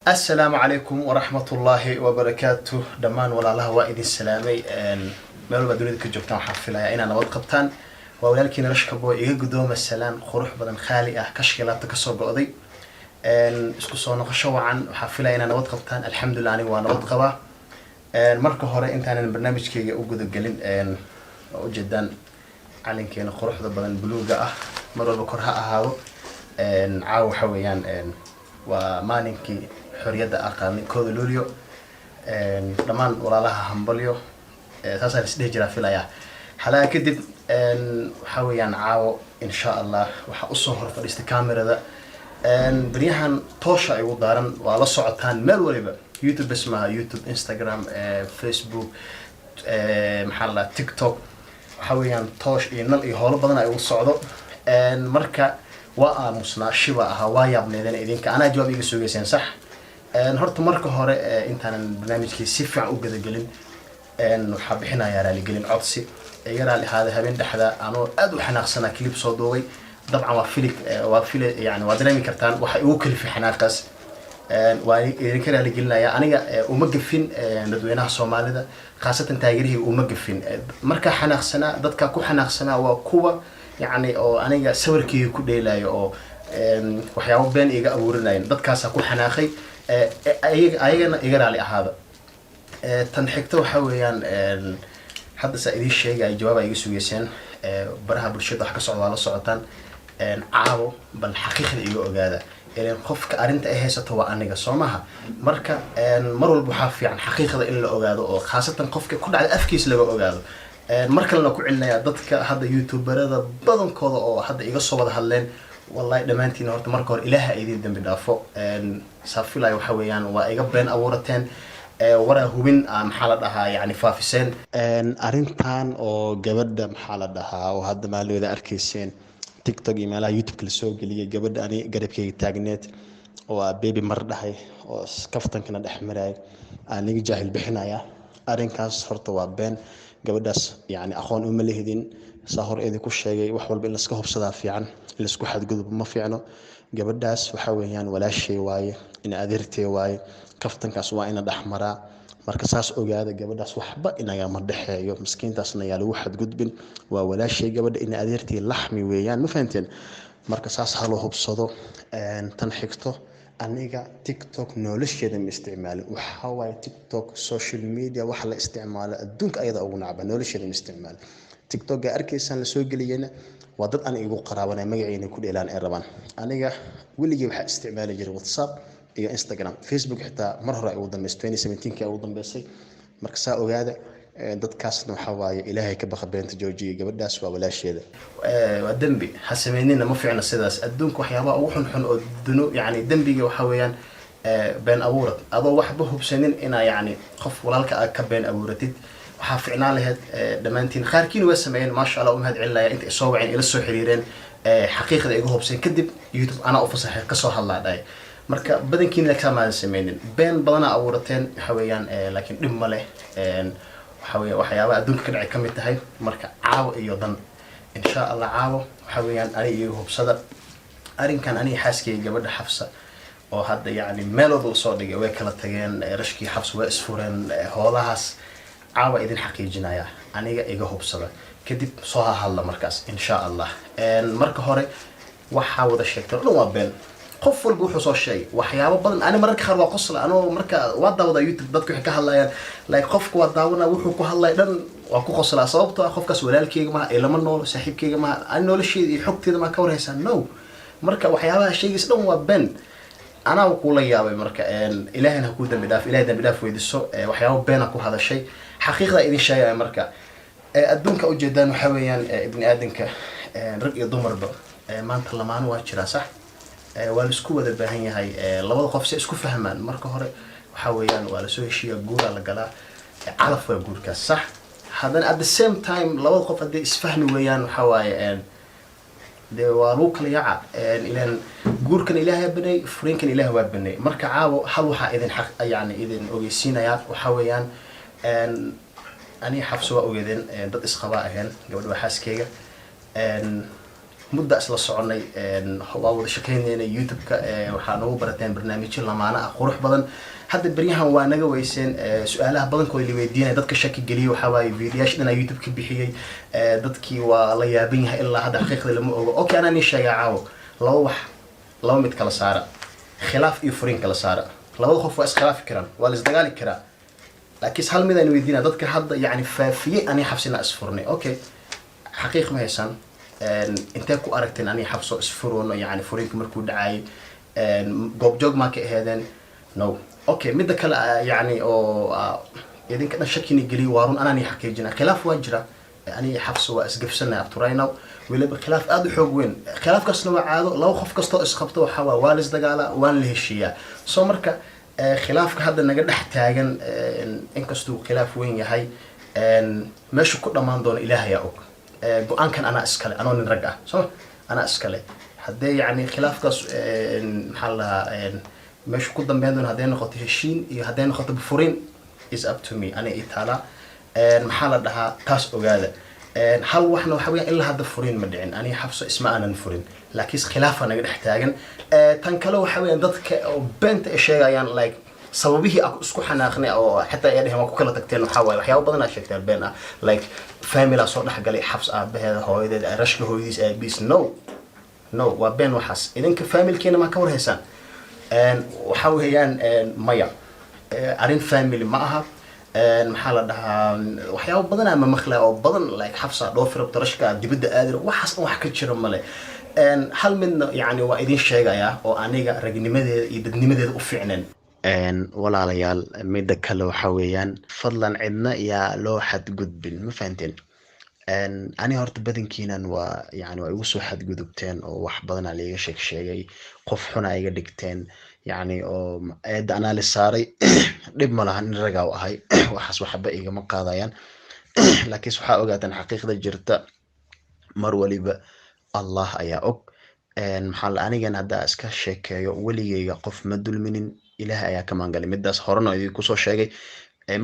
السلام عليكم ورحمة الله وبركاته دمان ولا الله وإذ السلامي مالو بدوني كجوكتان حفلة أنا نود قبطان ولكن رشكبو يقدوم السلام خروح بدن خالي كشكلات تكسر قاضي اسكو صون خشوا عن حفلة أنا نود قبطان الحمد لله أنا ونود قبا مركو هراء أنت أنا البرنامج كي أوجد الجلين جدا علن كأن خروح بدن بلوجة مرة بكرها هاو عاو حويان ومالنكي حرية أقامي كود لوليو دمان ولا لها همبليو تاسع السديجرا في الأيام حلا كدب حويان عاو إن شاء الله وحقصه في الاستكامرة ذا بريحان توشا يودارن وعلى صعدان مال وليبا يوتيوب اسمها يوتيوب إنستغرام فيسبوك محل تيك توك حويان توش ينال يهول بدنا يقول صعدو مركا وأمسنا شبا هوايا بنيدنا إذن كأنا جواب يجسوا جسين صح هرت مركو هراء أنت أنا البرنامج كي سيفع وجد جلين وحبينا يا رالي جلين عطسي يا رالي هذا هبين دحدا أنا أدو حناقصنا كليب صدوي طبعا وفيل يعني ودرامي كرتان وحيوكل في حناقص وإذا كان رالي جلنا يا أنا ومجفين ندوينها الصومالي ده خاصة تاجره ومجفين مركا حناقصنا ضد كو حناقصنا وقوة يعني أو أنا سوركي كوديلاي أو وحياة بين إيجا أورناين ضد كاسا كو حناقي أيجنا إيجا على هذا تنحكتو حويان حد سائدي الشيء جاي جواب أيجي سويسين برها برشة حق صعود على صعوتان عاو بالحقيقة إيجا أجادا إلين خفك أرنت إهسة هو أنيجا صومها مركا مروا البحاف عن حقيقة إلا أجادا أو خاصة خفك كل على أفكيس لجا أجادا marka la ku cilnaya dadka hadda youtuberada badankooda oo hadda iga soo wada hadleen wallahi dhamaantiin horta marka hore ilaaha idin dambi dhaafo saafilay waxa weeyaan waa iga been abuurateen wara hubin maxaa la dhahaa yani faafiseen arintan oo gabadha maxaa la dhahaa oo hadda maalooda arkayseen tiktok iyo meelaha youtube kala soo galiyay gabadha ani garabkayga taagneed oo baby mar dhahay oo kaftankana dhaxmaray aniga jaahil bixinaya arinkaas horta waa been gabadhaas yani aqoon uma leeydin saahor eedi ku sheegay wax walba in la iska hubsada fiican la isku xadgudub ma fiicno gabadhaas waxa weeyaan walaashay waaye in adeertay waaye kaftankaas waa in dhaxmara marka saas ogaada gabadhaas waxba inaga ma dhaxeeyo miskiintaasna yaa lagu xadgudbin waa walaashay gabadha in adeertay laxmi weeyaan ma fahanteen marka saas halo hubsado tan xigto aniga tiktok nolosheeda ma isticmaalin waxa way tiktok social media waxa la isticmaalo adduunka ayada ugu nacba nolosheeda ma isticmaal tiktok ga arkaysan la soo galiyayna waa dad aan igu qaraabanay magaciina ku dheelaan ay rabaan aniga weligii waxa isticmaali jiray whatsapp iyo instagram facebook xitaa mar hore ay ugu dambeysay 2017 ka ugu dambeysay marka saa ogaada dadkaasna waxa waaye ilaahay ka baqa beenta joojiga gabadhaas waa walaasheeda waa dambi hasameynina ma fiicna sidaas adduunka waxyaabaha ugu xun oo duno yani dambiga waxa weeyaan been abuurad adoo waxba hubsanin ina yani qof walaalka ka been abuuratid waxa fiicnaan lahayd dhamaantiin qaarkiin waa sameeyeen ma sha Allah umahad cilaya inta soo waceen ila soo xiriireen xaqiiqada igu hubsan kadib youtube ana u fasaxay ka soo hadlaaday marka badankiin la kama sameeynin been badana abuurateen waxa weeyaan laakiin dhib ma leh waxyaabaha adduunka ka dhacay kamid tahay marka caawo iyo dan insha Allah caawo waxa weeyaan ani iyo hubsada arinkan ani xaaskay gabadha Xafsa oo hadda yani meelooda soo dhigay way kala tageen rashkii Xafsa way isfureen hoolahaas caawa idin xaqiijinaya aniga iga hubsada kadib soo hadla markaas insha Allah marka hore waxa wada sheegtay oo waa been qof walba wuxuu soo sheegay waxyaabo badan ani marka qaar waa qosla anoo marka waa daawada youtube dadku waxay ka hadlayaan like qofku waa daawana wuxuu ku hadlay dhan waa ku qosla sababtoo ah qofkaas walaalkeyga ma ilama nool saaxiibkeyga ma aan nolosheeda iyo xogteeda ma ka warhaysan no marka waxyaabaha sheegis dhan waa been ana ku la yaabay marka ilaahina ku dambi dhaaf ilaahay dambi dhaaf weydiiso waxyaabo beena ku hadashay xaqiiqda idin sheegay marka adduunka u jeedaan waxa weeyaan ibn aadanka rag iyo dumarba maanta lamaan waa jira sax waa isku wada baahan yahay labada qof si isku fahmaan marka hore waxa weeyaan waa la soo heshiiya guura la galaa calaf waa guurkaas sax haddana at the same time labada qof hadday isfahmi weeyaan waxa waaye de waa lagu kala yaca ilaan guurkan ilaahay banay furiinkan ilaahay waa banay marka caawo hal waxa idin xaq yani idin ogeysiinaya waxa weeyaan ani Xafsa waa ogeedeen dad isqaba aheen gabadha xaaskeyga muddo isla soconay waa wada shaqeynayna youtube-ka waxaa noogu barateen barnaamijyo lamaana ah qurux badan hadda beryahan waa naga weyseen su-aalaha badankooda la weydiinaya dadka shaki geliya waxaa waaye videoyaasha dhanaa youtube ka bixiyey dadkii waa la yaaban yahay ilaa hadda xaqiiqda lama ogo okay anaa nii sheegaa caawo laba mid kala saara khilaaf iyo furiin kala saara labada qof waa iskhilaafi karaan waa la isdagaali karaa laakiin hal mid aan weydiinaa dadka hadda yani faafiyey anii xabsina isfurnay okay xaqiiq ma haysan intee ku aragteen anii xabso isfurono yani furiinka markuu dhacayay goobjoog maa ka aheedeen no okay midda kale yani oo idinka dhan shakini geliya waa run anaa nii xaqiijina khilaaf waa jira anii xabso waa isgafsanay up to right now weliba khilaaf aada u xoog weyn khilaafkaasna waa caado laba qof kastoo isqabto waxaa waa la isdagaalaa waan la heshiiyaa soo marka khilaafka hadda naga dhex taagan inkastuu khilaaf weyn yahay meeshu ku dhammaan doono ilaahayaa og go-aankan anaa iskale anoo nin rag ah soo anaa iskale haddee yani khilaafkaas maxaa la dhahaa meeshu ku dambeyn doono hadday noqoto heshiin iyo hadday noqoto bufurin is up to me ana itaalaa maxaa la dhahaa taas ogaada hal waxna waxa weeyaan ilaa hadda furin ma dhicin aniga xabso isma aanan furin laakiin khilaafa naga dhex taagan tan kale waxa weeyaan dadka oo beenta ay sheegayaan like sababihii isku xanaaqnay oo xataa ay dhahan waa ku kala tagteen waxa waaye waxyaabo badan ay sheegteen been ah like family soo dhex galay xabs aabaheeda hooyadeed rashka hooyadiis aabiis no waa been waxaas idinka familkeena ma ka warhaysaan waxa weeyaan maya arrin family ma aha maxaa la dhahaa waxyaabo badan ama maqla oo badan like xabsa dhoofi rabto rashka dibadda aadir waxaas wax ka jira male hal midna yani waa idin sheegayaa oo aniga ragnimadeeda iyo dadnimadeeda u fiicneen walaalayaal midda kale waxa weeyaan fadlan cidna yaa loo xadgudbin ma fahanteen ani horta badankiinan waa yani waa igu soo xadgudubteen oo wax badan aa liiga sheegay qof xun aa iga dhigteen يعني oo eeda anaa la saaray dhib ma lahan in ragaa u ahay waxaas waxba igama qaadayaan laakiin waxa ogaataan xaqiiqda jirta mar waliba Allah ayaa og maxaa la anigan hadda iska sheekeeyo waligeyga qof ma dulminin ilaahay ayaa ka maangalay midaas horena idinku soo sheegay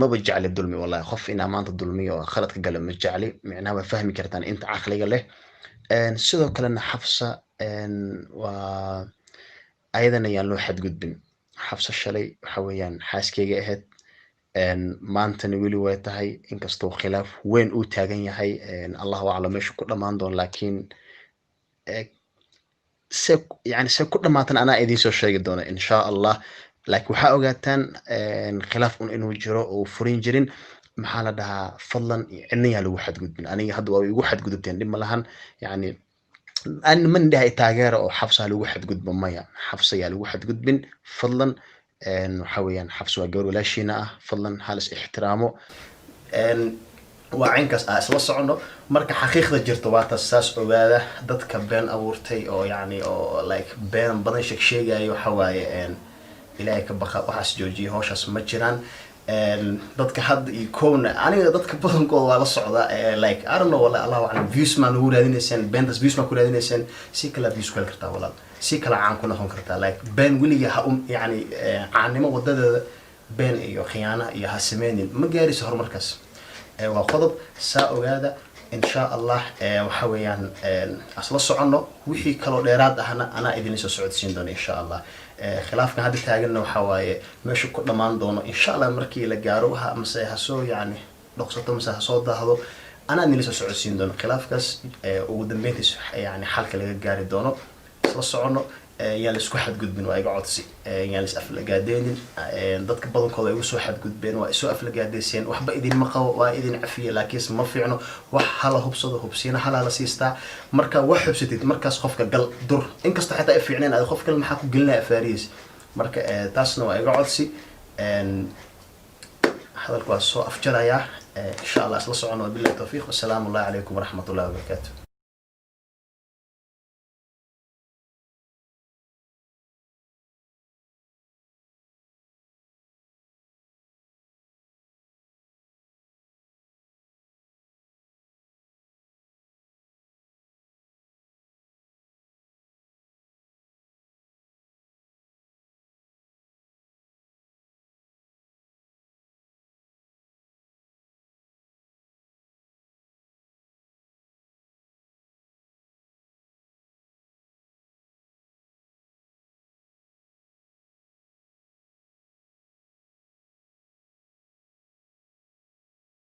maba jecli dulmi wallahi qof in amaanta dulmiyo oo khalad ka gala ma jecli micnaha waa fahmi kartaan inta aqliga leh sidoo kalena xabsa waa ayadana yaan loo xadgudbin xabsa shalay waxa weeyaan xaaskeyga ahayd maantana weli way tahay inkastoo khilaaf weyn uu taagan yahay allahu aclam meeshu ku dhammaan doon laakiin se ku dhamaatan anaa idiin soo sheegi doona insha allah laakiin waxaa ogaataan khilaaf inuu jiro oo furin jirin maxaa la dhahaa fadlan cidna yaa lagu xadgudbin aniga hadda waa igu xadgudubteen dhib ma lahan yani أنا من ده تاجر أو حفصة لو واحد قد بمية حفصة يا لو واحد قد بن فضلا حويا حفصة وجور ولا شيء فضلا حالس احترامه وعنكس أصل صعنه مرك حقيقة جرتوات الساس وهذا ضد كبين أورتي أو يعني أو like بين بدن شيء جاي وحواي إلهك بخا وحس جوجي هوش اسمه جيران dadka hadda iyo koona aniga dadka badankooda waa la socdaa like I don't know wala Allah aan views man u raadinaysan bendas views ma ku raadinaysan si kala views kala kartaa walaal si kala caan ku noqon kartaa like ben wiliga ha yani caanimo wadada ben iyo khiyaana iyo ha sameeynin ma gaariso horumarkaas waa qodob saa ogaada insha Allah waxa weeyaan asla socono wixii kala dheeraad ahna ana idin soo socodsiin doona insha Allah khilaafkan hadda taaganna waxa waaye meesha ku dhamaan doono insha Allah markii la gaaro waxa amse ha soo yani dhaqsato amse ha soo daahdo ana idin soo socodsiin doono khilaafkaas ugu dambeyntiis yani xalka laga gaari doono isla socono yaan la isku xadgudbin waa iga codsi yaan la is aflagaadeenin dadka badankooda ay ugu soo xadgudbeen waa isoo aflagaadeyseen waxba idin ma qabo waa idin cafiye laakiin ma fiicno wax hala hubsado hubsiina hala la siistaa marka wax hubsatid markaas qofka gal dur inkasta xitaa ay fiicneen aad qof kale maxaa ku gelinaa afaariis marka taasna waa iga codsi hadalku waa soo afjaraya insha Allah isla socono billahi tawfiiq wasalaamu alaykum wa rahmatullahi wa barakatuh